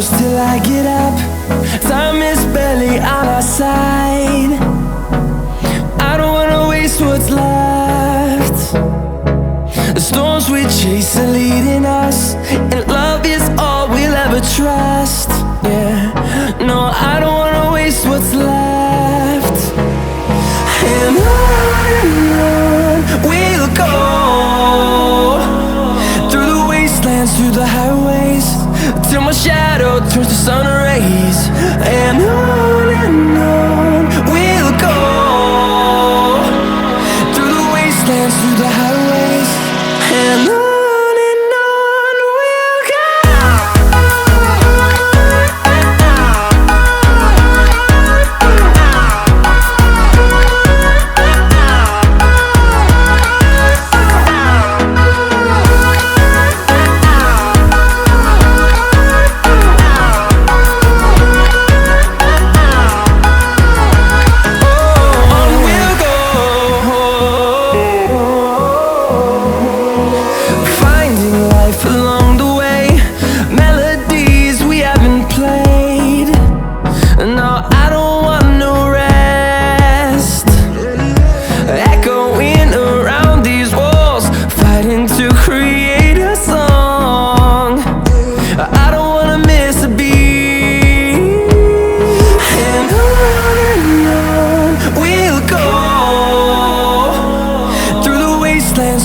close till I get up. Time is barely on our side. I don't wanna waste what's left. The storms we chase are leading us, and love is all we'll ever trust. Yeah, no, I don't wanna waste what's left. And on we'll go, through the wastelands, through the highways, till my shadow turns to sun rays. And on we'll go, through the wastelands, through the highways, and on.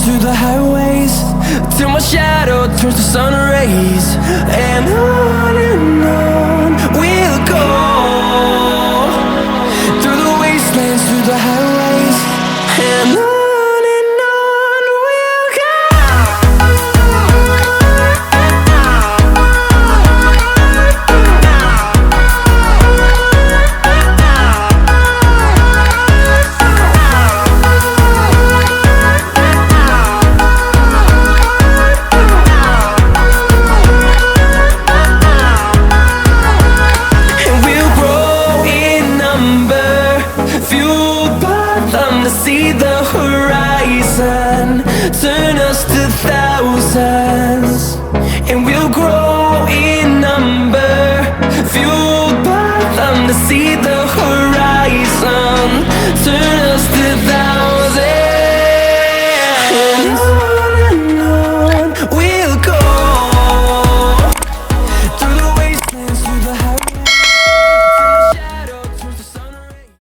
Through the highways, till my shadow turns to sun rays. And on we'll go, through the wastelands, through the highways.